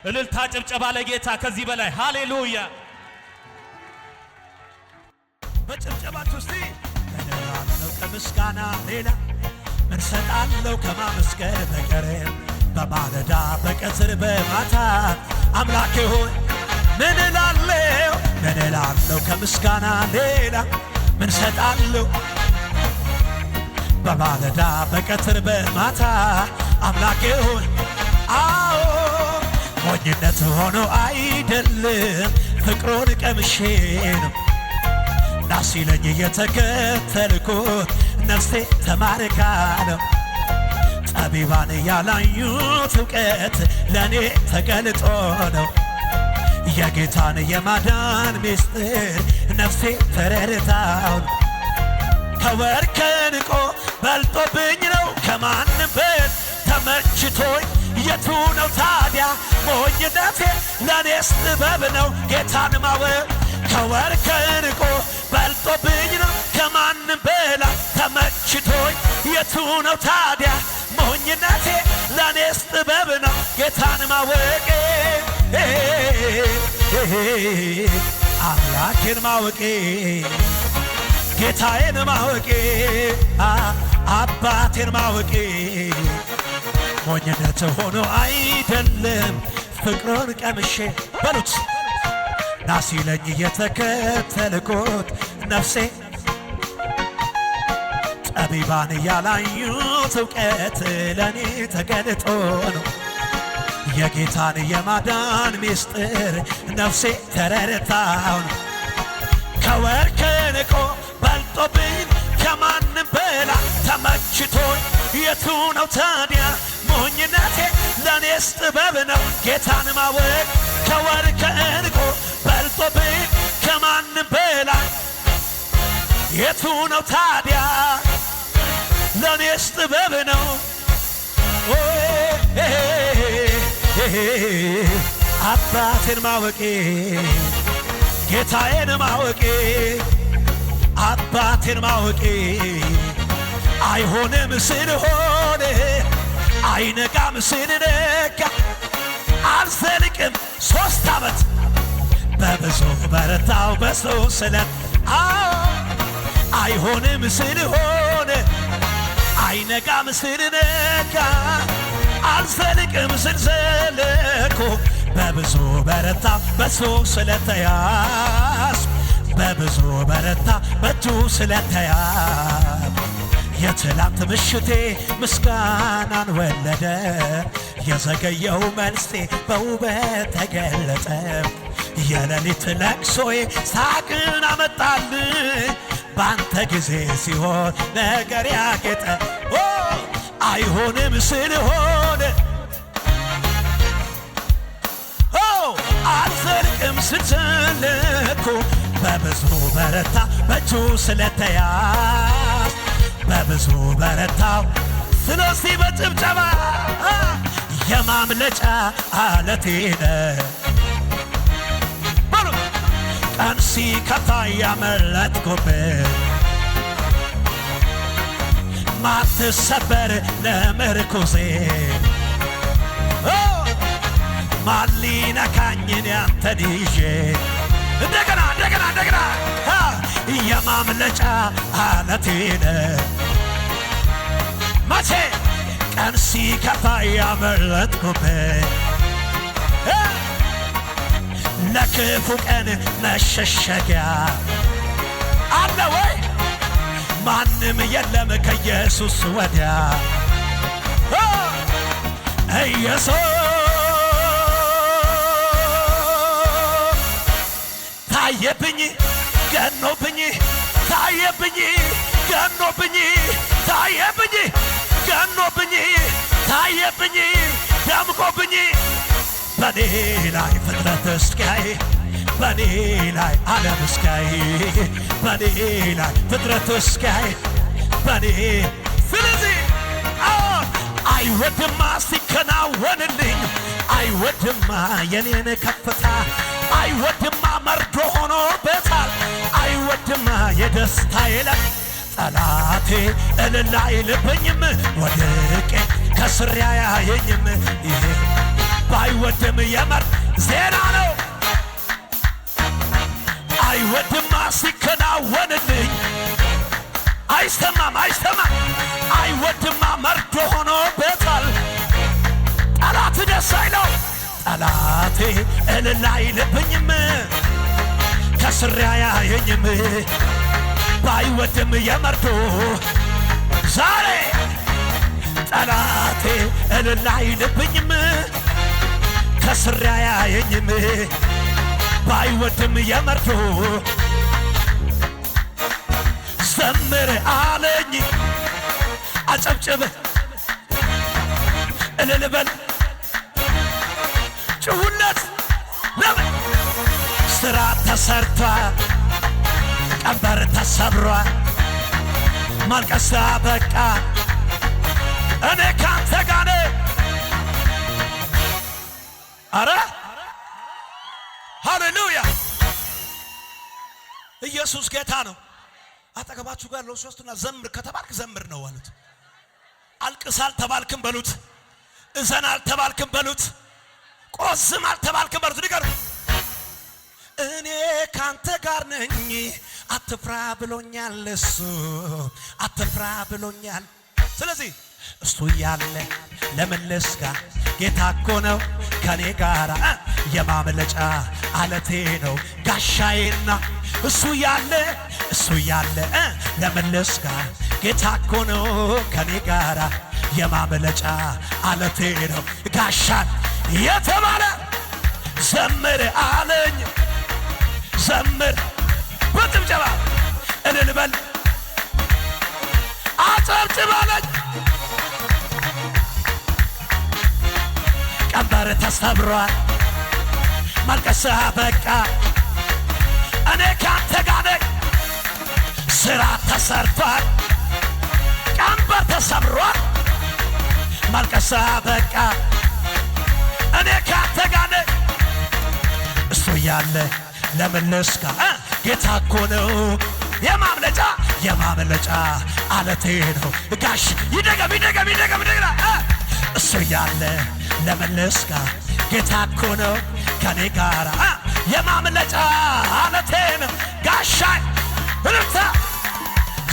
እልልታ ጭብጨባ ለጌታ ከዚህ በላይ ሃሌሉያ። በጭብጨባችሁ እስቲ እደራለሁ ከምስጋና ሌላ ምን ሰጣለሁ ከማመስገን በቀር በማለዳ በቀትር በማታ አምላኬ ሆይ ምን እላለሁ ከምስጋና ሌላ ምን ሰጣለሁ በማለዳ በቀትር በማታ አምላኬ ሆይ አዎ ሞኝነት ሆኖ አይደለም ፍቅሩን ቀምሼ ነው ናሲለኝ የተከተልኩት ነፍሴ ተማርካ ነው ጠቢባን ያላዩት እውቀት ለእኔ ተገልጦ ነው የጌታን የማዳን ምስጢር ነፍሴ ተረድታው ነው ከወርቅ ከዕንቁ በልጦብኝ ነው ከማንም በት ተመችቶኝ የቱ ነው ታዲያ ሞኝነቴ ለኔስ ጥበብ ነው ጌታን ማወቅ ከወርቅ ከዕንቁ በልጦብኝ ነው ከማንም በላይ ተመችቶኝ የቱ ነው ታዲያ ሞኝነቴ ለኔስ ጥበብ ነው ጌታን ማወቅ አምላኬን ማወቅ ጌታዬን ማወቅ አባቴን ማወቅ ሞኝነት ሆኖ አይደለም ፍቅሩን ቀምሼ በሉት ናሲለኝ የተከተልኩት ነፍሴ ጠቢባን ያላዩት እውቀት ለእኔ ተገልጦ ነው የጌታን የማዳን ምስጢር ነፍሴ ተረድታው ነው ከወርቅ ከዕንቁ በልጦብኝ ከማንም በላይ ተመችቶኝ የቱ ነው ታዲያ ሞኝነቴ ለኔስ ጥበብ ነው ጌታን ማወቅ ከወርቅ ከዕንቁ በልጦብኝ ከማንም በላይ የቱ ነው ታዲያ ለኔስ ጥበብ ነው አባቴን ማወቄ ጌታዬን ማወቄ አባቴን ማወቄ አይሆንም ስለሆነ አይነጋም ስለነጋ አልዘልቅም 3 ዓመት በብዙ በረታው በሰው ስለት አይሆንም ስለሆነ አይነጋም ስለነጋ አልዘልቅም ስለዘለኩ በብዙ በረታ በሰው ስለተያዝ በብዙ በረታ በእጁ ስለተያዝ የትላንት ምሽቴ ምስጋናን ወለደ የዘገየው መልሴ በውበት ተገለጠ የሌሊት ለቅሶዬ ሳቅን አመጣልኝ ባንተ ጊዜ ሲሆን ነገር ያጌጠ አይሆንም ስለሆነ አልዘልቅም ስትልኩ በብዙ በረታ በእጁ ስለተያዝ በብዙ በረታው ስለዚህ በጭብጨባ የማምለጫ አለቴነ በሉ ቀን ሲከፋ ያመለጥኩበት ማትሰበር ለምርኩዜ ማን ሊነካኝን ያንተን ይዤ እንደገና የማምለጫ አለቴነ መቼ ቀን ሲከፋ ያመለጥኩበት ለክፉ ቀን መሸሸጊያ አለ ወይ ማንም የለም ከኢየሱስ ወዲያ ኢየሱስ ታየብኝ ገኖብኝ ታየብኝ ገኖብኝ ታየብኝ ገኖብኝ ታየብኝ ደምቆብኝ በኔ ላይ ፍጥረት እስኪያይ በኔ ላይ ዓለም እስኪያይ በኔ ላይ ፍጥረት እስኪያይ በኔ ስለዚህ አይወድማ ሲከናወንልኝ አይወድማ የኔን ከፍታ አይወድማ መርዶ ሆኖበታል አይወድማ የደስታ የለም ጠላቴ እልል አይልብኝም ወድቄ ከስር ያየኝም ይሄ ባይወድም የመር ዜና ነው። አይወድማ ሲከናወንልኝ አይሰማም አይወድማ መርዶ ሆኖበታል። ጠላት ደስ አይለው ጠላቴ እልል አይልብኝም ከስሬ አያየኝም ባይወድም የመርዶ ዛሬ ጠላቴ እልል አይልብኝም ከስሬ አያየኝም ባይወድም የመርዶ ዘምር አለኝ አጨብጭብ እልል በል ጩሁለት ለምን ስራ ተሰርቷል ቀንበር ተሰብሯል ማልቀስ በቃ እኔ ካንተ ጋር ነኝ አረ ሃሌሉያ ኢየሱስ ጌታ ነው። አጠገባችሁ ጋር ያለው ሶስቱና ዘምር ከተባልክ ዘምር ነው አሉት። አልቅስ አልተባልክም በሉት። እዘን አልተባልክም በሉት። ቆዝም አልተባልክም በሉት። ንገሩ እኔ ካንተ ጋር ነኝ አትፍራ ብሎኛል እሱ አትፍራ ብሎኛል። ስለዚህ እሱ ያለ ለመለስካ ጌታ እኮ ነው ከኔ ጋር የማምለጫ አለቴ ነው ጋሻዬና እሱ ያለ ለመለስካ ጌታ እኮ ነው ከኔ ጋር የማምለጫ አለቴ ነው ጋሻን የተባለ ዘምር አለኝ ዘምር በጭብጨባ እልል በል አጨብጭብ አለኝ ቀንበር ተሰብሯል ማልቀስ በቃ እኔ ካንተ ጋር ነኝ ስራ ተሰርቷል ቀንበር ተሰብሯል ማልቀስ በቃ እኔ ካንተ ጋር ነኝ እሱ ያለ ለመለስካ ጌታ እኮ ነው የማምለጫ አለቴ ነው ጋሽ ይደገም እሱ ያለ ለመለስካ ጌታ እኮ ነው ከኔ ጋር የማምለጫ አለቴ ነው ጋሻይ እልልታ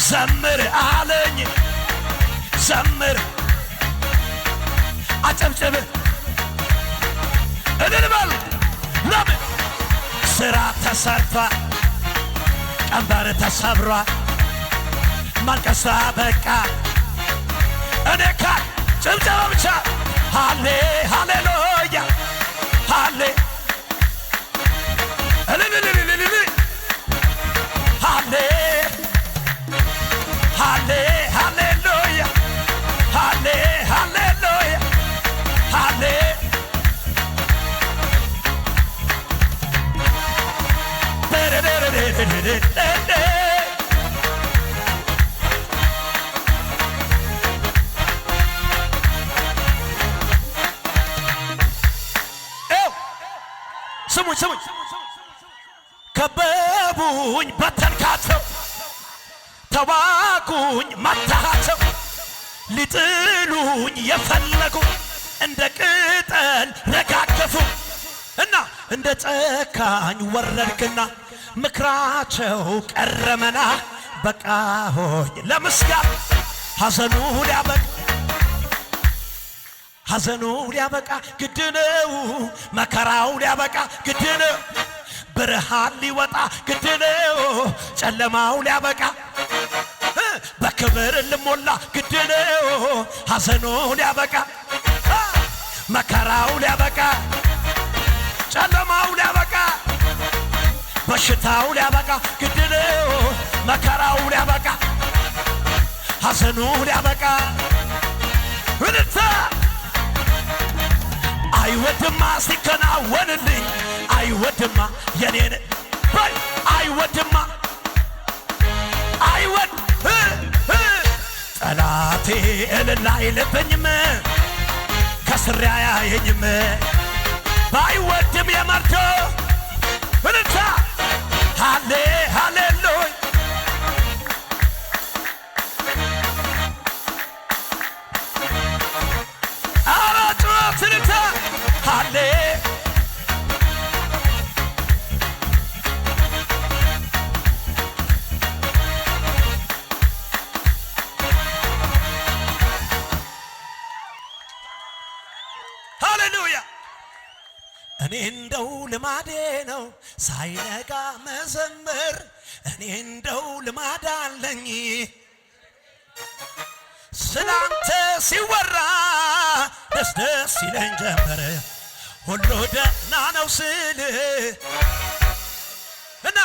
ዘምር አለኝ ዘምር አጨብጭብ እልል በል ለምን ስራ ተሰርቷል ቀንበር ተሰብሯል ማልቀስ በቃ እኔ ካል ጭብጨባ ብቻ ሃሌሉያ ሃሌ ሃሌ ሃሌሉያ ሃሌሉያ ሃሌ ስሙኝ ከበቡኝ በተንካቸው ተዋጉኝ መታሃቸው ሊጥሉኝ የፈለጉ እንደ ቅጠል ረጋገፉ እና እንደ ጨካኝ ወረድክና ምክራቸው ቀረመና በቃ ሆኝ ለምስጋና ሐዘኑ ሊያበቃ ግድ ነው መከራው ሊያበቃ ግድ ነው ብርሃን ሊወጣ ግድ ነው ጨለማው ሊያበቃ በክብር ልሞላ ግድ ነው ሐዘኑ ሊያበቃ መከራው ሊያበቃ ጨለማው ሊያበቃ በሽታው ሊያበቃ ግድ ነው መከራው ሊያበቃ ሐዘኑ ሊያበቃ እልልታ አይወድማ ሲከናወንልኝ አይወድማ የኔን በል አይወድማ ጠላቴ እልል አይልብኝም ከስሬ አያየኝም ባይወድም የመርዶ እልልታ ሃሌሉያ አራጩት እልልታ ሃሌ ሃሌሉያ እኔ እንደው ልማዴ ነው ሳይነጋ መዘመር እኔ እንደው ልማድ አለኝ ስላንተ ሲወራ ደስ ደስ ይለኝ ጀመረ ሁሉ ደህና ነው ስል እና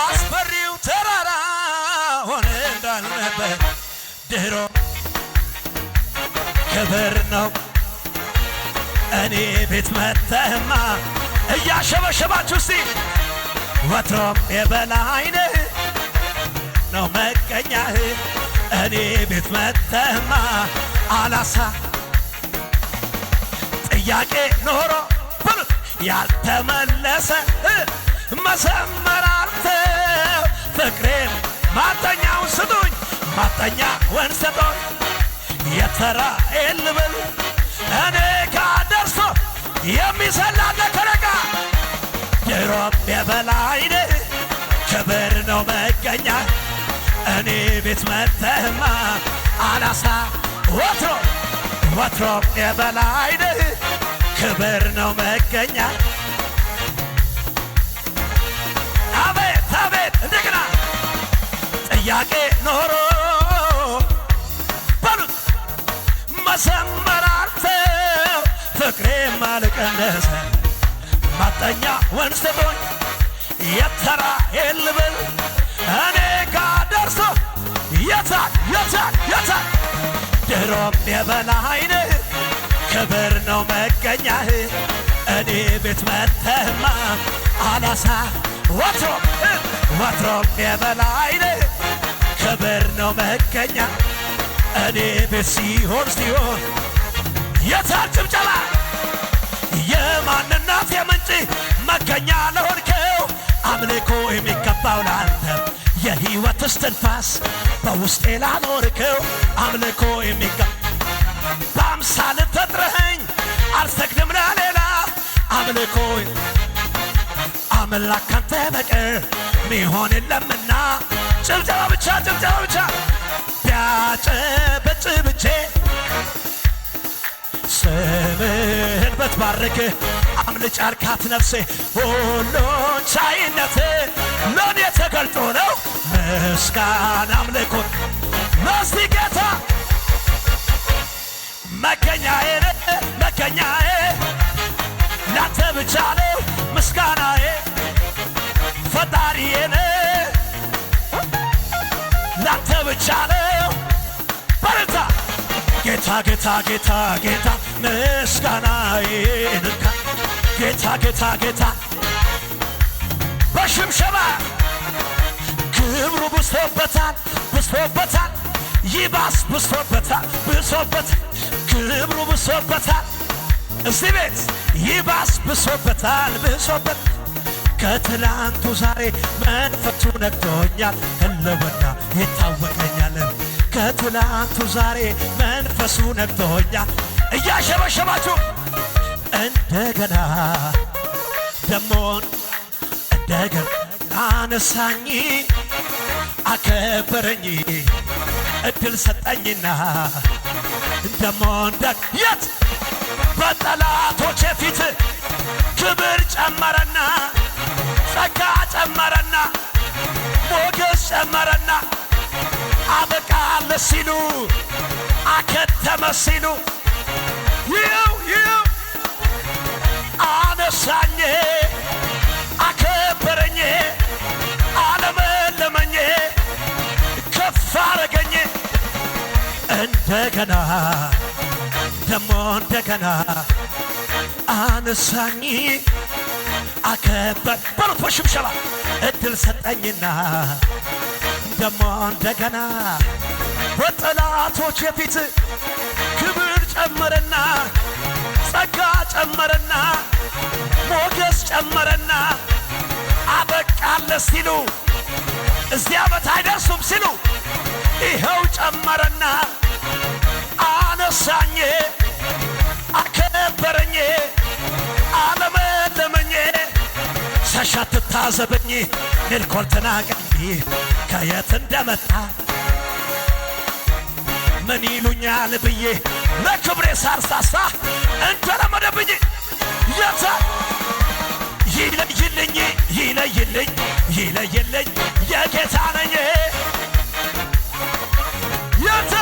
አስፈሪው ተራራ ሆነ እንዳልነበር ድሮ ክብር ነው እኔ ቤት መተህማ እያሸበሸባችሁ እስቲ ወትሮም የበላይ ነህ ነው መገኛህ እኔ ቤት መተህማ አላሳ ጥያቄ ኖሮ ብሉት ያልተመለሰ መዘመር አንተ ፍቅሬን ማጠኛውን ስጡኝ ማጠኛውን ስጡኝ የተራኤል ልብል እኔ ካደርሶ የሚሰላለ ከረጋ ድሮም የበላይ ነህ ክብር ነው መገኛ እኔ ቤት መተህማ አላሳ ወትሮም የበላይ ነህ ክብር ነው መገኛ አቤት አቤት እንደገና ጥያቄ ኖሮ በሉት መዘመር አንተ ፍቅሬም አልቀነሰ ማጠኛ ወንስቶኝ የተራኤል ልብል እኔ ጋር ደርሶ የታል ድሮም የበላይ ነህ ክብር ነው መገኛህ እኔ ቤት መተህማ አላሳ ወትሮም የበላይ ነህ ክብር ነው መገኛ እኔ ቤት ሲሆን የታል ጭብጨባ የማንነት የምንጭ መገኛ ለሆንከው አምልኮ የሚገባው ላንተ የሕይወት እስትንፋስ በውስጤ ላኖርከው አምልኮ የሚገባ በአምሳል ፈጥረኸኝ አልሰግድም ለሌላ አምልኮ አምላክ ካንተ በቀር ሚሆን የለምና ጭብጨባ ብቻ ቢያጨበጭብቼ ስምህን ብትባርክ አምልጭ አልካት ነፍሴ ሁሉን ቻይነት ለኔ ተገልጦ ነው ምስጋና አምልኮ ለስቲ ጌታ መገኛዬ ላንተ ብቻ ነው ምስጋናዬ ፈጣሪዬ ላንተ ብቻ ነው በርታ ጌታ ምስጋናዬ ጌታ በሽምሸባ ክብሩ ብሶበታል ይባስ ብሶበታል ክብሩ ብሶበታል እዚህ ቤት ይባስ ብሶበታል ከትላንቱ ዛሬ መንፈሱ ነግቶኛል ህልውና ይታወቀኛል ከትላንቱ ዛሬ መንፈሱ ነግቶኛል እያሸበሸባችሁ እንደገና ደሞን እንደገና አነሳኝ አከበረኝ እድል ሰጠኝና ደሞን የት በጠላቶቼ ፊት ክብር ጨመረና ጸጋ ጨመረና ሞገስ ጨመረና አበቃለ ሲሉ አከተመ ሲሉ ይው አነሳኝ አከበረኝ አለመለመኝ ከፍ አረገኝ እንደገና ደሞ እንደገና አነሳኝ አከበር በሉት በሽብሸባ እድል ሰጠኝና ደሞ እንደገና በጠላቶች የፊት ክብር ጨመረና ጸጋ ጨመረና ሞገስ ጨመረና አበቃለ ሲሉ እዚያ ዓመት አይደርሱም ሲሉ ይኸው ጨመረና አነሳኝ አከበረኝ ሳሻት ታዘበኝ ሜልኮል ተናቀኝ ከየት እንደመጣ ምን ይሉኛል ብዬ ለክብሬ ሳርሳሳ እንደለመደብኝ የታ ይለይልኝ ይለይልኝ ይለይልኝ የጌታ ነኝ የታ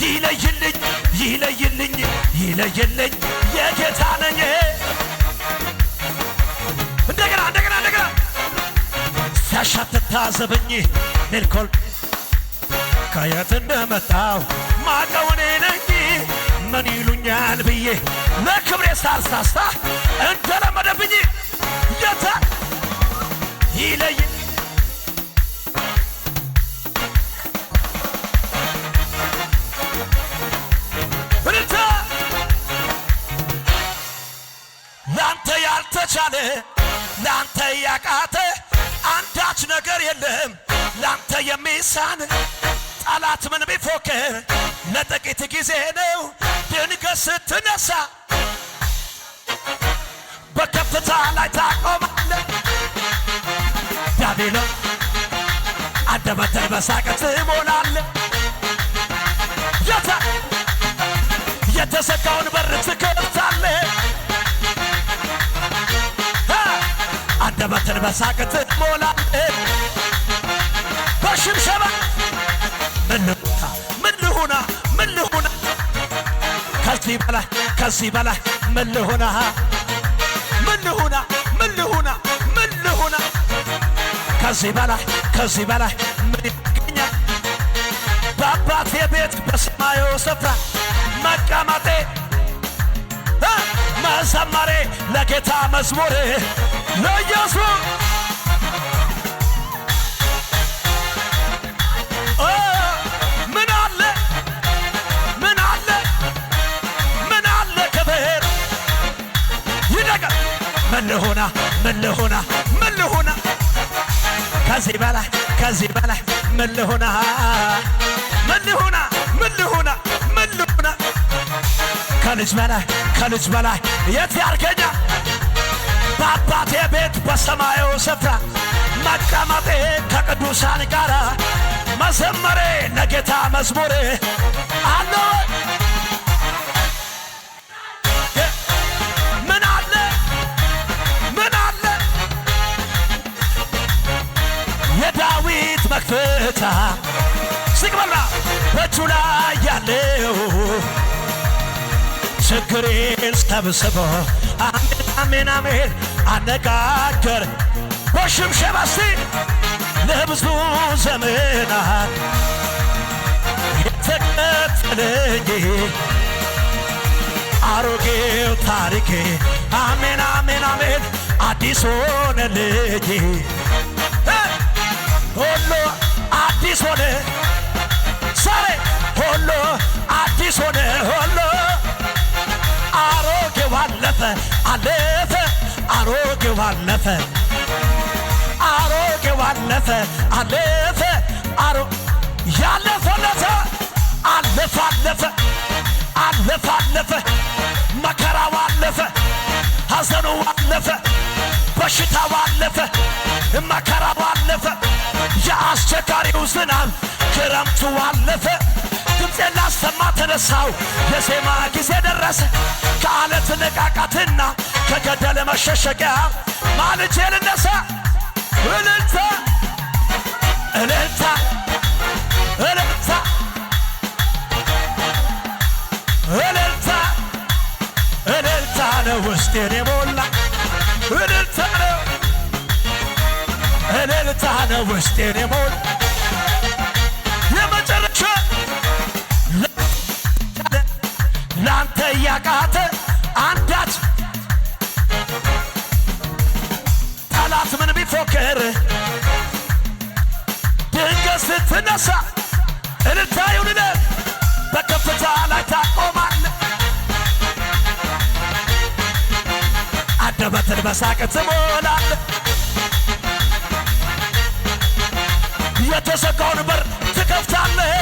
ይለይልኝ ይለይልኝ ይለይልኝ የጌታ ነኝ እንደገና እንደገና እንደገና ሳሻት ታዘበኝ ሜልኮል ከየት እንደመጣው ማቀው እኔ ነኝ ምን ይሉኛል ብዬ ለክብሬ ሳርሳሳ እንደለመደብኝ የታ ይለይ ብርታ ላንተ ያልተቻለ ላንተ ያቃተ አንዳች ነገር የለም ላንተ የሚሳን ጠላት ምን ቢፎክር ለጥቂት ጊዜ ነው ድንገት ስትነሳ በከፍታ ላይ ታቆማለህ ዳቢሎን አንደበትን በሳቅ ትሞላለህ የታ የተዘጋውን በር ትከፍታለህ አንደበትን በሳቅ ትሞላለህ በሽብሸባ ምን ልሁና ከዚህ በላይ ምን ልሁና ከዚህ በላይ ምን ይገኛል በአባቴ ቤት በሰማዩ ስፍራ መቀመጤ መዘመሬ ለጌታ መዝሙር ለኢየሱስ ምን ልሁና ከዚህ በላይ ምን ልሁና ከልጅ በላይ የት ያርገኛ በአባቴ ቤት በሰማዩ ስፍራ መቀመጤ ከቅዱሳን ጋር መዘመሬ ለጌታ መዝሙር አለ የዳዊት መክፈቻ ሲቅበላ በእጁ ላይ ያለው ችግሬን ሰብስቦ አሜን አሜን አነጋገር በሽብሸባ እስቲ ለብዙ ዘመናት የተከተለኝ አሮጌው ታሪኬ አሜን አሜን አሜን አዲስ ሆነልኝ ሁሉ አዲስ ሆነ ዛሬ ሁሉ አዲስ ሆነ ሁሉ አሮጌው አለፈ አሮጌው አለፈ ያለፈለተ አለፈ መከራው አለፈ ሐዘኑ አለፈ በሽታው አለፈ መከራው አለፈ የአስቸጋሪው ዝናብ ክረምቱ አለፈ ድምፄን ላሰማ ተነሳው የዜማ ጊዜ ደረሰ ከዓለት ንቃቃትና ከገደል መሸሸጊያ ማልጄ ልነሳ እልልታ ነው ውስጤን የሞላ እልልታ ነው ውስጤን የሞላ የመጨረሻ ላንተ ያቃተ አንዳች ጠላት ምን ቢፎክር ድንገት ስትነሳ እልልታ ይሁንልህ በከፍታ ላይ ታቆማለህ አንደበትን በሳቅ ትሞላለህ የተዘጋውን በር ትከፍታለህ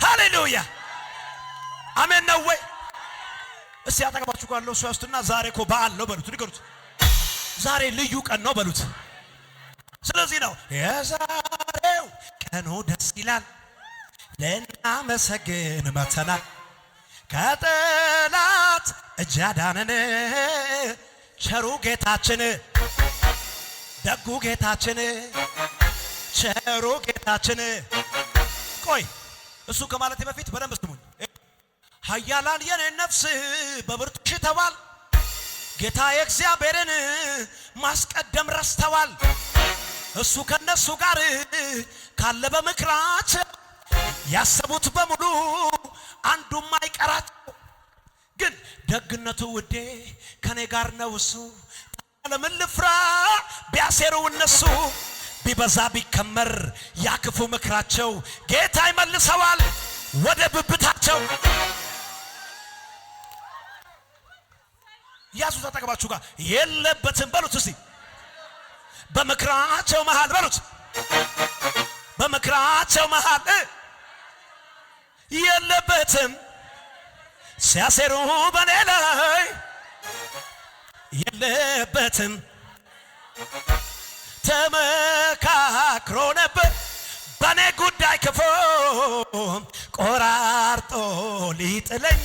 ሃሌሉያ አሜን ነው ወይ እስቲ ያጠገባችሁ ካለው ሰው ያስቱና ዛሬ እኮ በዓል ነው በሉት። ንገሩት ዛሬ ልዩ ቀን ነው በሉት። ስለዚህ ነው የዛሬው ቀኑ ደስ ይላል ልናመሰግን መተናል ከጠላት እጅ ያዳነን ቸሩ ጌታችን ደጉ ጌታችን ቸሩ ጌታችን። ቆይ እሱ ከማለቴ በፊት በደንብ ስሙኝ። ኃያላን የኔ ነፍስ በብርቱ ሽተዋል ጌታ የእግዚአብሔርን ማስቀደም ረስተዋል። እሱ ከነሱ ጋር ካለ በምክራቸው ያሰቡት በሙሉ አንዱም አይቀራቸው። ግን ደግነቱ ውዴ ከኔ ጋር ነው እሱ ለምን ልፍራ ቢያሴሩ እነሱ ቢበዛ ቢከመር ያክፉ ምክራቸው ጌታ ይመልሰዋል ወደ ብብታቸው። ያሱስ አጠገባችሁ ጋር የለበትም በሉት እስቲ በምክራቸው መሃል በሉት በምክራቸው መሃል የለበትም ሲያሴሩ በኔ ላይ የለበትም ተመካክሮ ነበር በኔ ጉዳይ ክፉ ቆራርጦ ሊጥለኝ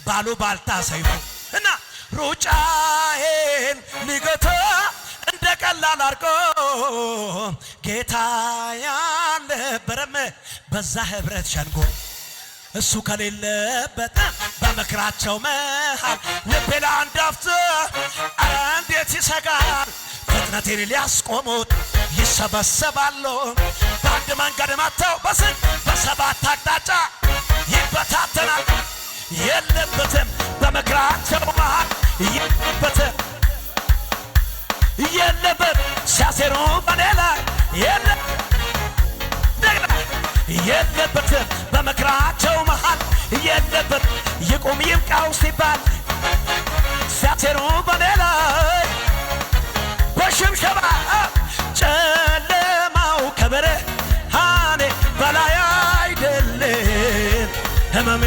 ባሉ ባልታ ሰይፉ እና ሩጫዬን ሊገታ እንደ ቀላል አርጎ ጌታ ያልነበረም በዛ ህብረት ሸንጎ እሱ ከሌለበት በምክራቸው መሃል ልቤ ለአንድ አፍታ እንዴት ይሰጋል። ፍጥነቴን ሊያስቆሙት ይሰበሰባሉ በአንድ መንገድ መጥተው በሰባት አቅጣጫ ይበታተናል። የለበትም በምክራቸው መሃል የለበት ሲያሴሩ በኔ ላይ የለበትም በምክራቸው መሃል የለበት ይቁም ይብቃው ሲባል ሲያሴሩ በኔ ላይ በሽብሸባ ጨለማው ከብርሃኔ በላይ አይደለም ህመሜ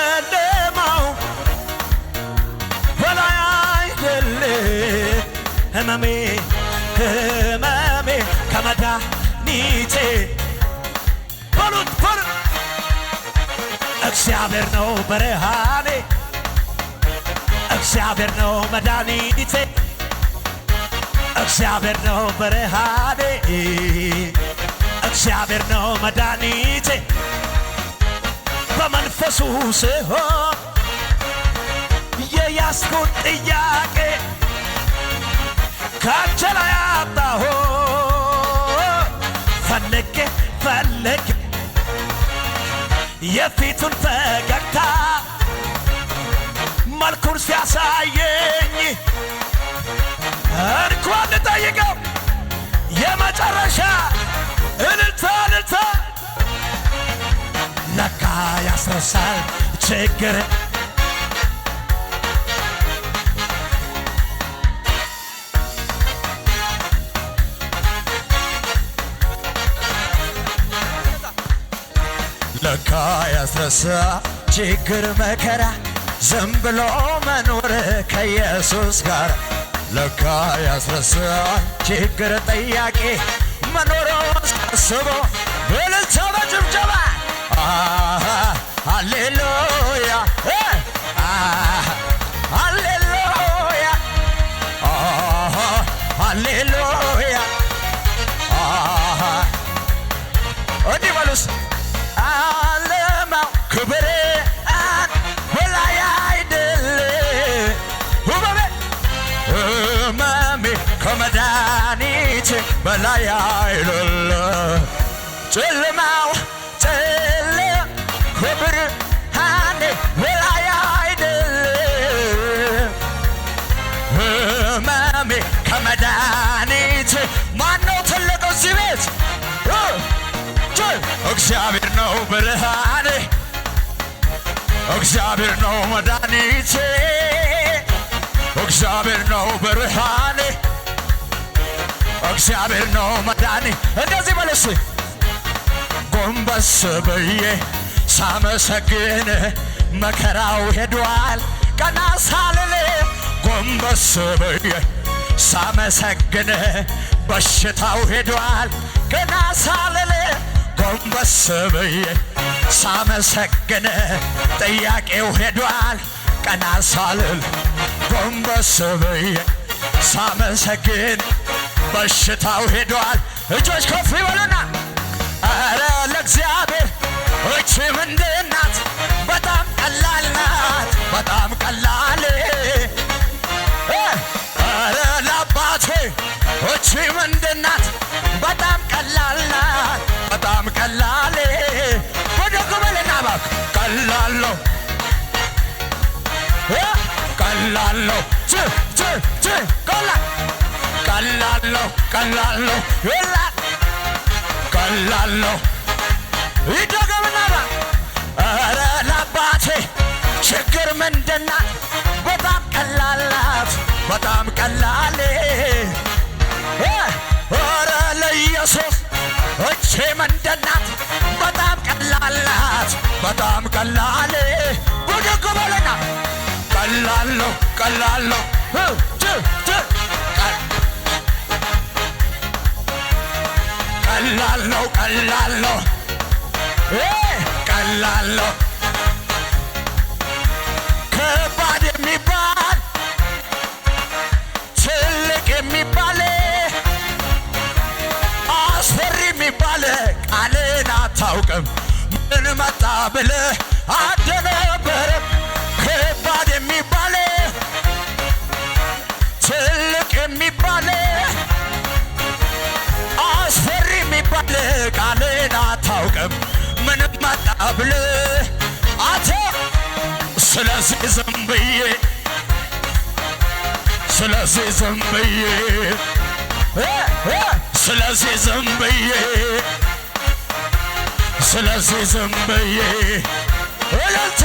ጨለማው በላይ አይደለም ህመሜ ከመድኃኒቴ በሉት እግዚአብሔር ነው ብርሃኔ እግዚአብሔር ነው መድኃኒቴ እግዚአብሔር ነው ብርሃኔ እግዚአብሔር ነው መድኃኒቴ በመንፈሱ ስሆን የያዝኩት ጥያቄ ካንተ ላይ አጣሁ ፈልጌ የፊቱን ፈገግታ መልኩን ሲያሳየኝ እንኳን ልጠይቀው የመጨረሻ እልልታ ለካ ያስረሳል ችግር ለካ ያስረሳል ችግር መከራ ዝም ብሎ መኖር ከኢየሱስ ጋር ለካ ያስረሳል ችግር ጥያቄ መኖሩን ሳስቦ በእልልታ በጭብጨባ ሃሌሉያ ሃሌሉያ ሃሌሉያ እንዲህ በሉስ ዓለማው ክብር በላይ አይደለም ህመሜ ከመድኃኒቴ በላይ አይደለም ጨለማው ብርሃኔ በላይ አይደለም ህመሜ ከመድኃኒቴ ማነው ትልቅ እዚህ ቤት እግዚአብሔር ነው ብርሃኔ እግዚአብሔር ነው መድኃኒቴ እግዚአብሔር ነው ብርሃኔ እግዚአብሔር ነው መድኃኒቴ መዳኔ እንደዚህ በለስ ጎንበስ ብዬ ሳመሰግን መከራው ሄዷል ቀና ሳልል ጎንበስ ብዬ ሳመሰግን በሽታው ሄዷል ቀና ሳልል ጎንበስ ብዬ ሳመሰግን ጥያቄው ሄዷል ቀና ሳልል ጎንበስ ብዬ ሳመሰግን በሽታው ሄዷል። እጆች ከፍ ይበሉና አረ ለእግዚአብሔር እቺ ምንድን ናት? በጣም ቀላል ናት፣ በጣም ቀላል። አረ ለአባቴ እቺ ምንድን ናት? በጣም ቀላል ናት፣ በጣም ቀላል። ወደቁ በልና እባክህ ቀላል ነው፣ ቀላል ነው፣ ቀላል ነው፣ ቀላል ነው፣ ቀላል ነው። ይደገምና አረ ለአባቴ ችግር ምንድን ናት? በጣም ቀላል ናት፣ በጣም ቀላል። አረ ለኢየሱስ እቺ ምንድን ናት? በጣም ቀላል ናት፣ በጣም ቀላል። ብድግ በልና ቀላል ነው፣ ቀላል ነው፣ ቀላል ነው፣ ቀላል ነው፣ ቀላል ነው። ከባድ የሚባል ትልቅ የሚባል አስፈሪ የሚባል ቃልን አታውቅም። ምን መጣ ብለህ አደነበረም። ከባድ የሚባል ትልቅ የሚባል አስፈሪ የሚባል ቃልን አታውቅም። ምንም መጣ ብለህ አተ ስለዚህ ዝም ብዬ ስለዚህ ዝም ብዬ ስለዚህ ዝም ብዬ ስለዚህ ዝም ብዬ እልልታ